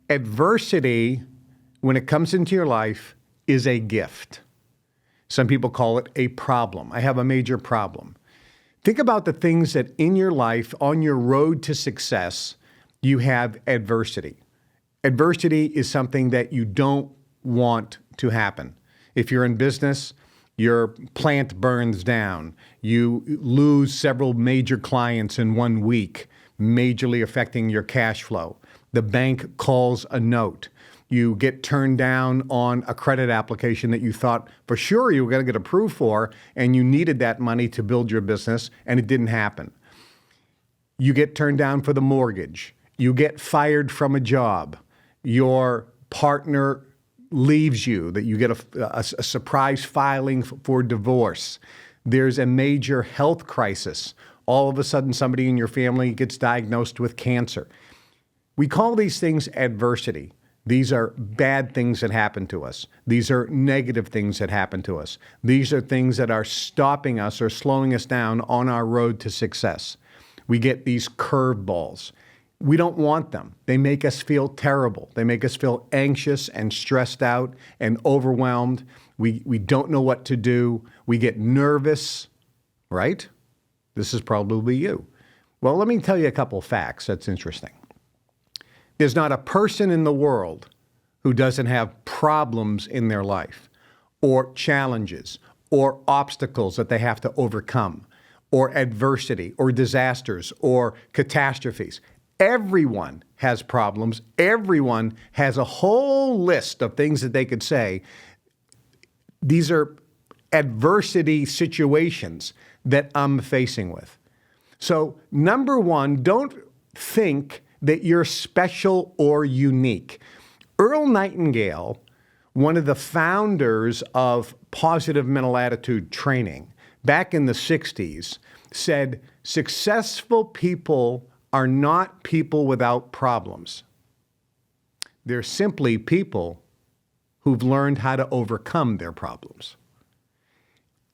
Adversity, when it comes into your life, is a gift. Some people call it a problem. I have a major problem. Think about the things that in your life, on your road to success, you have adversity. Adversity is something that you don't want to happen. If you're in business, your plant burns down. You lose several major clients in 1 week, majorly affecting your cash flow. The bank calls a note. You get turned down on a credit application that you thought for sure you were going to get approved for, and you needed that money to build your business, and it didn't happen. You get turned down for the mortgage. You get fired from a job. Your partner leaves you, that you get a surprise filing for divorce. There's a major health crisis. All of a sudden, somebody in your family gets diagnosed with cancer. We call these things adversity. These are bad things that happen to us. These are negative things that happen to us. These are things that are stopping us or slowing us down on our road to success. We get these curveballs. We don't want them. They make us feel terrible. They make us feel anxious and stressed out and overwhelmed. We don't know what to do. We get nervous, right? This is probably you. Well, let me tell you a couple facts that's interesting. There's not a person in the world who doesn't have problems in their life, or challenges, or obstacles that they have to overcome, or adversity, or disasters, or catastrophes. Everyone has problems. Everyone has a whole list of things that they could say. These are adversity situations that I'm facing with. So, number one, don't think that you're special or unique. Earl Nightingale, one of the founders of positive mental attitude training back in the 60s, said, successful people are not people without problems. They're simply people who've learned how to overcome their problems.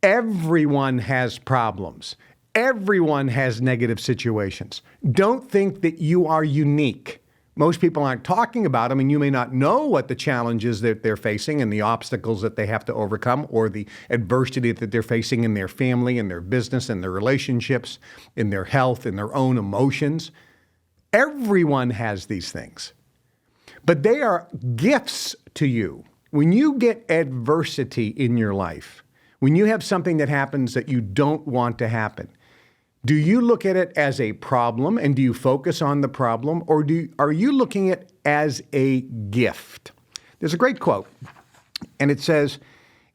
Everyone has problems. Everyone has negative situations. Don't think that you are unique. Most people aren't talking about them, and you may not know what the challenges that they're facing and the obstacles that they have to overcome, or the adversity that they're facing in their family, in their business, in their relationships, in their health, in their own emotions. Everyone has these things. But they are gifts to you. When you get adversity in your life, when you have something that happens that you don't want to happen, do you look at it as a problem, and do you focus on the problem, or are you looking at it as a gift? There's a great quote, and it says,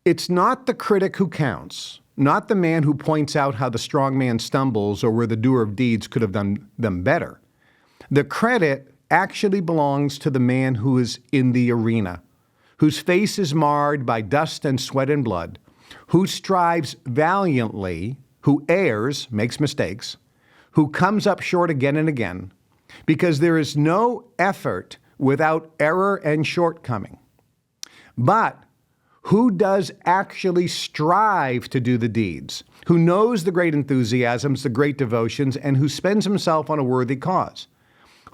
"It's not the critic who counts, not the man who points out how the strong man stumbles or where the doer of deeds could have done them better. The credit actually belongs to the man who is in the arena, whose face is marred by dust and sweat and blood, who strives valiantly, who errs, makes mistakes, who comes up short again and again, because there is no effort without error and shortcoming. But who does actually strive to do the deeds, who knows the great enthusiasms, the great devotions, and who spends himself on a worthy cause,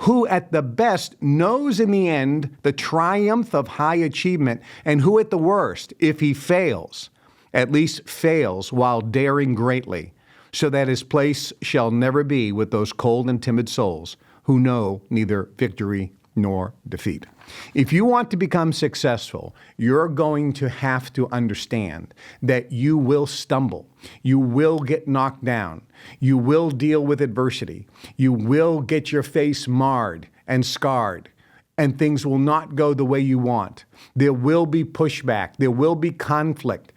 who at the best knows in the end the triumph of high achievement, and who at the worst, if he fails, at least fails while daring greatly, so that his place shall never be with those cold and timid souls who know neither victory nor defeat." If you want to become successful, you're going to have to understand that you will stumble, you will get knocked down, you will deal with adversity, you will get your face marred and scarred, and things will not go the way you want. There will be pushback, there will be conflict.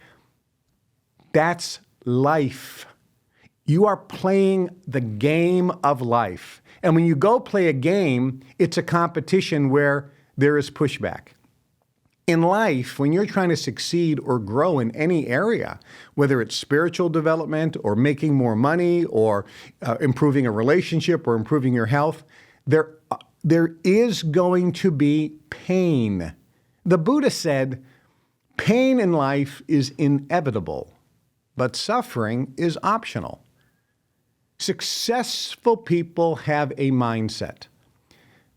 That's life. You are playing the game of life. And when you go play a game, it's a competition where there is pushback. In life, when you're trying to succeed or grow in any area, whether it's spiritual development or making more money or improving a relationship or improving your health, there is going to be pain. The Buddha said, pain in life is inevitable, but suffering is optional. Successful people have a mindset.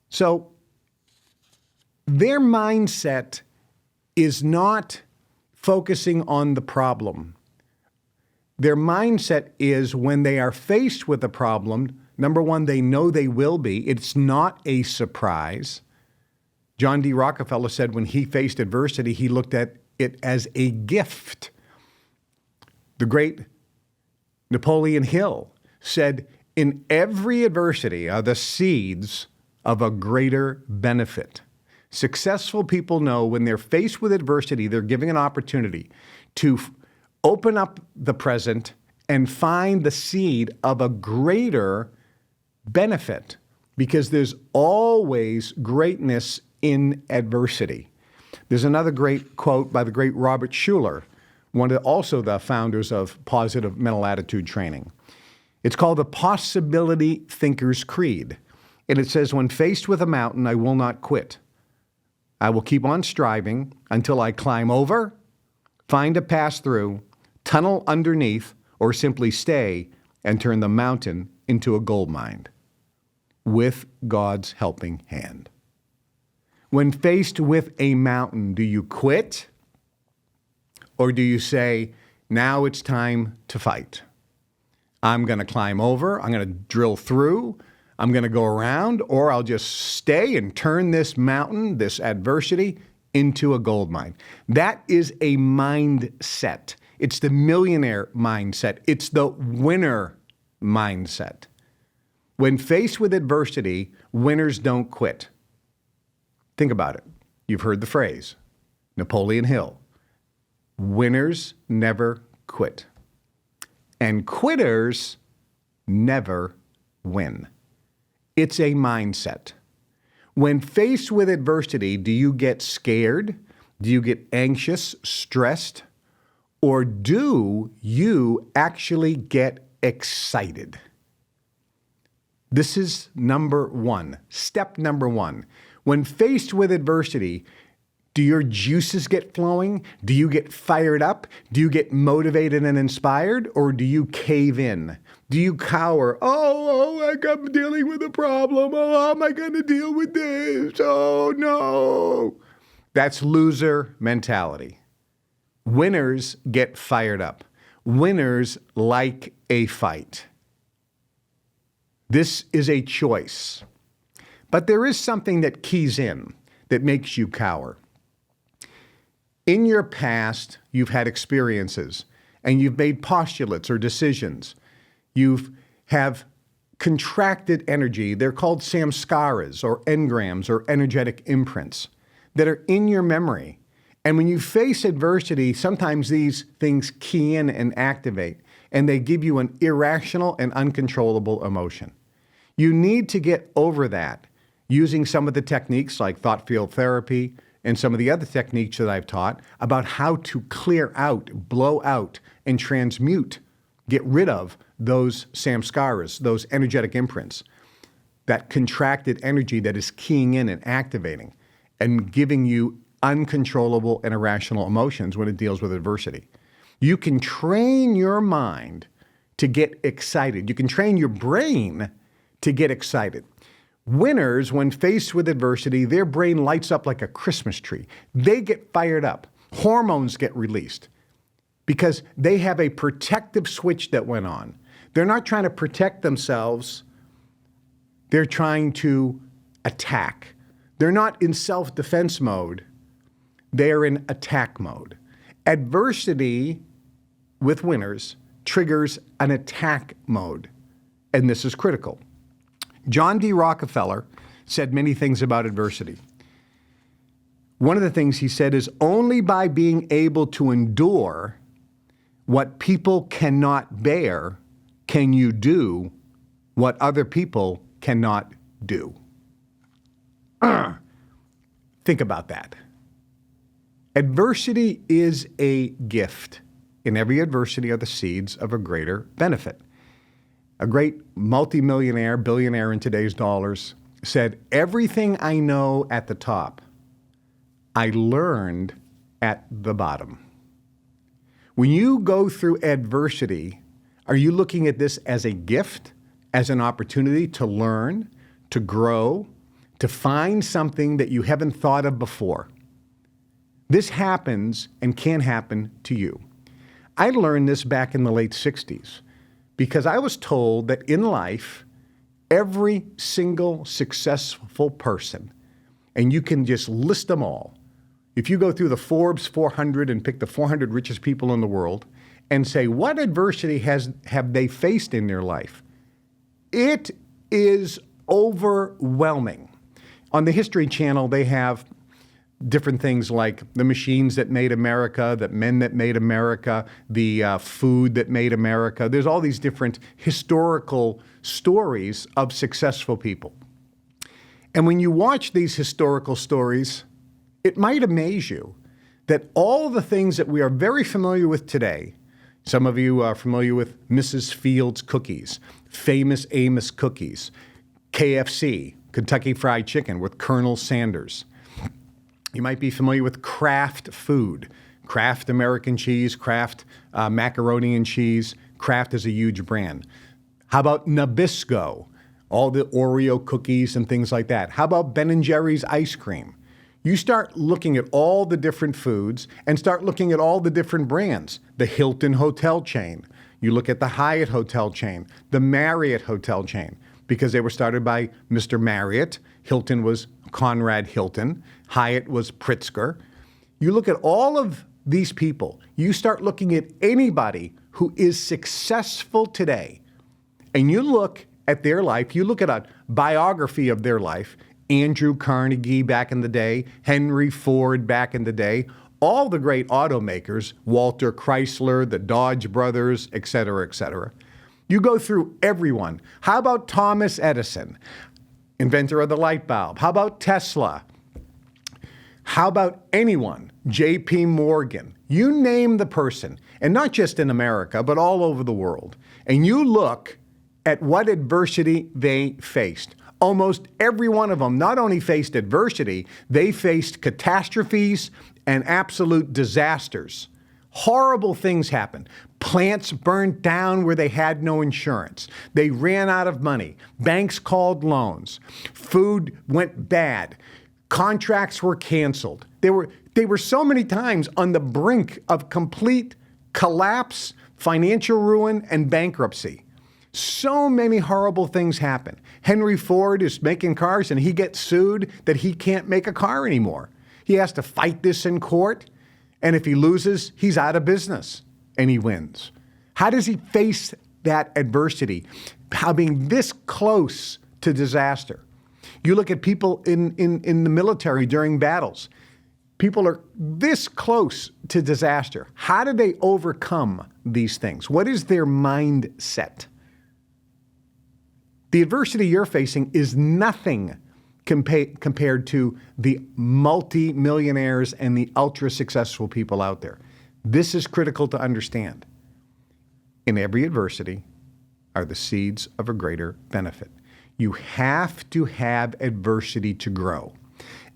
So their mindset is not focusing on the problem. Their mindset is when they are faced with a problem, number one, they know they will be. It's not a surprise. John D. Rockefeller said when he faced adversity, he looked at it as a gift. The great Napoleon Hill said, in every adversity are the seeds of a greater benefit. Successful people know when they're faced with adversity, they're giving an opportunity to open up the present and find the seed of a greater benefit, because there's always greatness in adversity. There's another great quote by the great Robert Schuller, also the founders of positive mental attitude training. It's called the Possibility Thinker's Creed. And it says, when faced with a mountain, I will not quit. I will keep on striving until I climb over, find a pass through, tunnel underneath, or simply stay and turn the mountain into a gold mine with God's helping hand. When faced with a mountain, do you quit? Or do you say, now it's time to fight? I'm going to climb over, I'm going to drill through, I'm going to go around, or I'll just stay and turn this mountain, this adversity, into a gold mine. That is a mindset. It's the millionaire mindset. It's the winner mindset. When faced with adversity, winners don't quit. Think about it. You've heard the phrase, Napoleon Hill. Winners never quit. And quitters never win. It's a mindset. When faced with adversity, do you get scared? Do you get anxious, stressed? Or do you actually get excited? This is number one, step number one. When faced with adversity, do your juices get flowing? Do you get fired up? Do you get motivated and inspired? Or do you cave in? Do you cower? I'm dealing with a problem. How am I going to deal with this? Oh, no. That's loser mentality. Winners get fired up. Winners like a fight. This is a choice. But there is something that keys in that makes you cower. In your past, you've had experiences and you've made postulates or decisions. You have contracted energy. They're called samskaras or engrams or energetic imprints that are in your memory. And when you face adversity, sometimes these things key in and activate, and they give you an irrational and uncontrollable emotion. You need to get over that using some of the techniques like thought field therapy and some of the other techniques that I've taught about how to clear out, blow out, and transmute, get rid of those samskaras, those energetic imprints, that contracted energy that is keying in and activating and giving you uncontrollable and irrational emotions when it deals with adversity. You can train your mind to get excited. You can train your brain to get excited. Winners, when faced with adversity, their brain lights up like a Christmas tree. They get fired up. Hormones get released because they have a protective switch that went on. They're not trying to protect themselves. They're trying to attack. They're not in self-defense mode. They are in attack mode. Adversity with winners triggers an attack mode, and this is critical. John D. Rockefeller said many things about adversity. One of the things he said is only by being able to endure what people cannot bear can you do what other people cannot do. Think about that. Adversity is a gift. In every adversity are the seeds of a greater benefit. A great multimillionaire, billionaire in today's dollars, said, everything I know at the top, I learned at the bottom. When you go through adversity, are you looking at this as a gift, as an opportunity to learn, to grow, to find something that you haven't thought of before. This happens and can happen to you. I learned this back in the late 60s because I was told that in life, every single successful person, and you can just list them all. If you go through the Forbes 400 and pick the 400 richest people in the world and say, what adversity have they faced in their life? It is overwhelming. On the History Channel, they have different things like the machines that made America, the men that made America, the food that made America. There's all these different historical stories of successful people. And when you watch these historical stories, it might amaze you that all the things that we are very familiar with today, some of you are familiar with Mrs. Fields cookies, Famous Amos cookies, KFC, Kentucky Fried Chicken with Colonel Sanders. You might be familiar with Kraft food, Kraft American cheese, Kraft macaroni and cheese. Kraft is a huge brand. How about Nabisco, all the Oreo cookies and things like that? How about Ben & Jerry's ice cream? You start looking at all the different foods and start looking at all the different brands. The Hilton hotel chain. You look at the Hyatt hotel chain, the Marriott hotel chain, because they were started by Mr. Marriott. Hilton was Conrad Hilton. Hyatt was Pritzker. You look at all of these people. You start looking at anybody who is successful today, and you look at their life. You look at a biography of their life. Andrew Carnegie back in the day, Henry Ford back in the day, all the great automakers, Walter Chrysler, the Dodge brothers, et cetera, et cetera. You go through everyone. How about Thomas Edison, inventor of the light bulb? How about Tesla? How about anyone? J.P. Morgan. You name the person, and not just in America, but all over the world. And you look at what adversity they faced. Almost every one of them not only faced adversity, they faced catastrophes and absolute disasters. Horrible things happened. Plants burned down where they had no insurance. They ran out of money. Banks called loans. Food went bad. Contracts were canceled. They were so many times on the brink of complete collapse, financial ruin, and bankruptcy. So many horrible things happen. Henry Ford is making cars and he gets sued that he can't make a car anymore. He has to fight this in court. And if he loses, he's out of business, and he wins. How does he face that adversity? How being this close to disaster? You look at people in the military during battles. People are this close to disaster. How do they overcome these things? What is their mindset? The adversity you're facing is nothing compared to the multi-millionaires and the ultra-successful people out there. This is critical to understand. In every adversity are the seeds of a greater benefit. You have to have adversity to grow.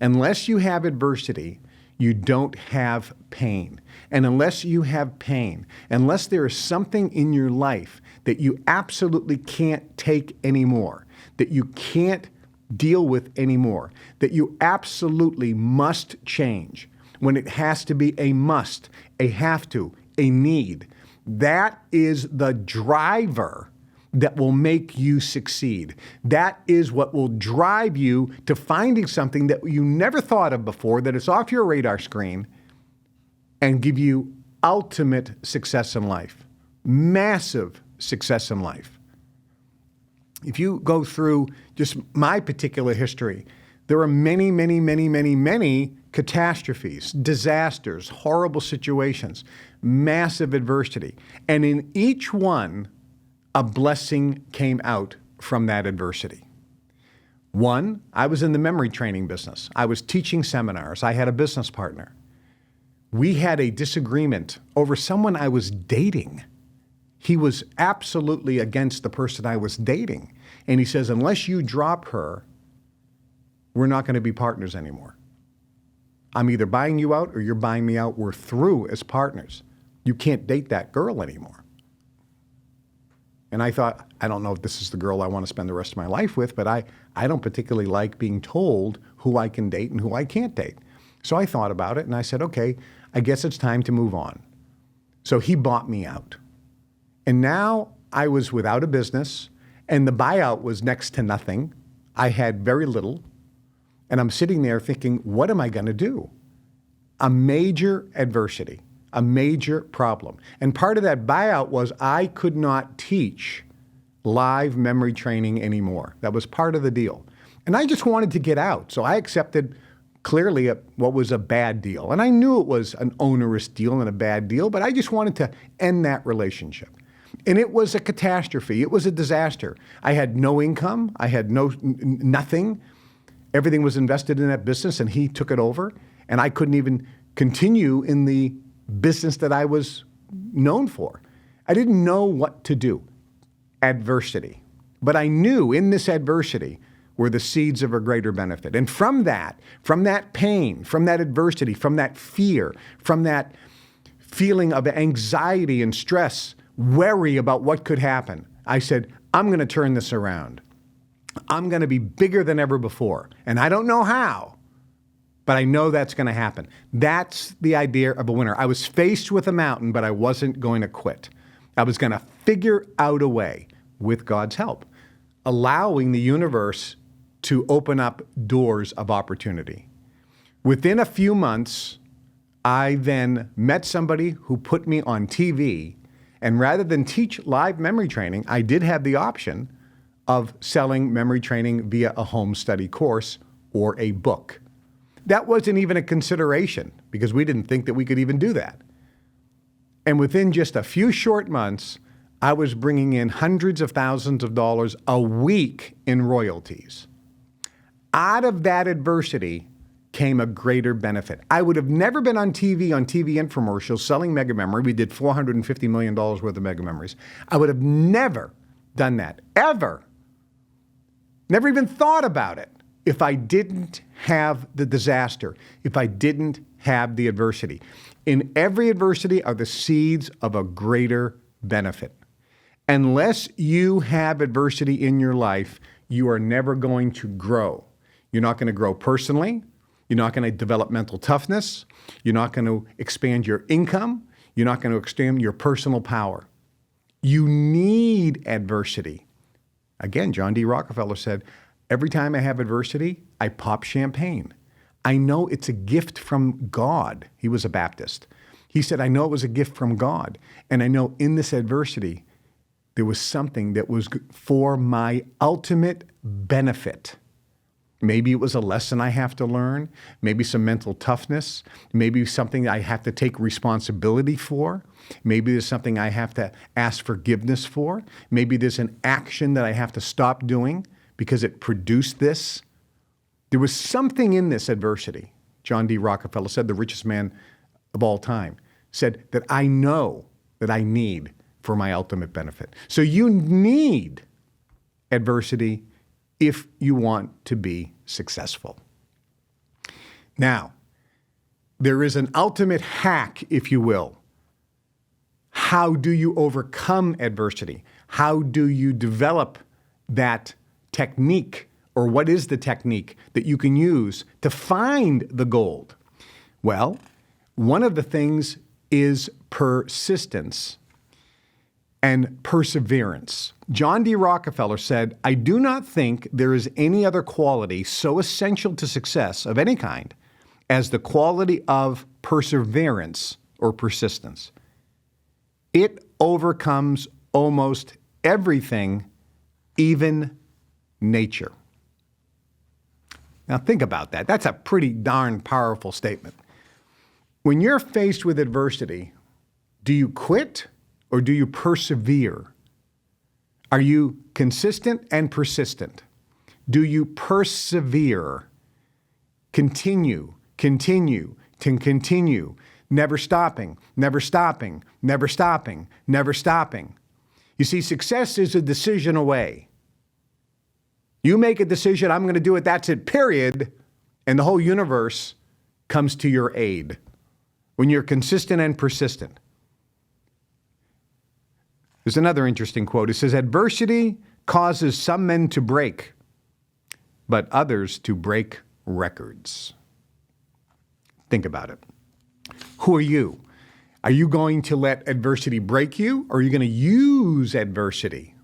Unless you have adversity, you don't have pain. And unless you have pain, unless there is something in your life that you absolutely can't take anymore, that you can't deal with anymore, that you absolutely must change, when it has to be a must, a have to, a need, that is the driver that will make you succeed. That is what will drive you to finding something that you never thought of before, that is off your radar screen, and give you ultimate success in life, massive success in life. If you go through just my particular history, there are many, many, many, many, many catastrophes, disasters, horrible situations, massive adversity. And in each one, a blessing came out from that adversity. One, I was in the memory training business. I was teaching seminars. I had a business partner. We had a disagreement over someone I was dating. He was absolutely against the person I was dating. And he says, unless you drop her, we're not going to be partners anymore. I'm either buying you out or you're buying me out. We're through as partners. You can't date that girl anymore. And I thought, I don't know if this is the girl I want to spend the rest of my life with, but I don't particularly like being told who I can date and who I can't date. So I thought about it and I said, okay, I guess it's time to move on. So he bought me out. And now I was without a business and the buyout was next to nothing. I had very little. And I'm sitting there thinking, what am I going to do? A major adversity, a major problem. And part of that buyout was I could not teach live memory training anymore. That was part of the deal. And I just wanted to get out. So I accepted clearly what was a bad deal. And I knew it was an onerous deal and a bad deal, but I just wanted to end that relationship. And it was a catastrophe. It was a disaster. I had no income. I had nothing. Everything was invested in that business and he took it over. And I couldn't even continue in the business that I was known for. I didn't know what to do. Adversity. But I knew in this adversity were the seeds of a greater benefit. And from that pain, from that adversity, from that fear, from that feeling of anxiety and stress, worry about what could happen, I said, I'm going to turn this around. I'm going to be bigger than ever before. And I don't know how, but I know that's going to happen. That's the idea of a winner. I was faced with a mountain, but I wasn't going to quit. I was going to figure out a way, with God's help, allowing the universe to open up doors of opportunity. Within a few months, I then met somebody who put me on TV, and rather than teach live memory training, I did have the option of selling memory training via a home study course or a book. That wasn't even a consideration because we didn't think that we could even do that. And within just a few short months, I was bringing in hundreds of thousands of dollars a week in royalties. Out of that adversity came a greater benefit. I would have never been on TV infomercials selling mega memory. We did $450 million worth of mega memories. I would have never done that, ever. Never even thought about it if I didn't have the disaster, if I didn't have the adversity. In every adversity are the seeds of a greater benefit. Unless you have adversity in your life, you are never going to grow. You're not going to grow personally. You're not going to develop mental toughness. You're not going to expand your income. You're not going to expand your personal power. You need adversity. Again, John D. Rockefeller said, every time I have adversity, I pop champagne. I know it's a gift from God. He was a Baptist. He said, I know it was a gift from God. And I know in this adversity, there was something that was for my ultimate benefit. Maybe it was a lesson I have to learn, maybe some mental toughness, maybe something I have to take responsibility for, maybe there's something I have to ask forgiveness for, maybe there's an action that I have to stop doing because it produced this. There was something in this adversity. John D. Rockefeller said, the richest man of all time, said that I know that I need for my ultimate benefit. So you need adversity if you want to be successful. Now, there is an ultimate hack, if you will. How do you overcome adversity? How do you develop that technique, or what is the technique that you can use to find the gold? Well, one of the things is persistence and perseverance. John D. Rockefeller said, I do not think there is any other quality so essential to success of any kind as the quality of perseverance or persistence. It overcomes almost everything, even nature. Now think about that. That's a pretty darn powerful statement. When you're faced with adversity, do you quit or do you persevere? Are you consistent and persistent? Do you persevere? Continue, never stopping, never stopping, never stopping, never stopping. You see, success is a decision away. You make a decision, I'm going to do it, that's it, period, and the whole universe comes to your aid when you're consistent and persistent. There's another interesting quote. It says, adversity causes some men to break, but others to break records. Think about it. Who are you? Are you going to let adversity break you, or are you going to use adversity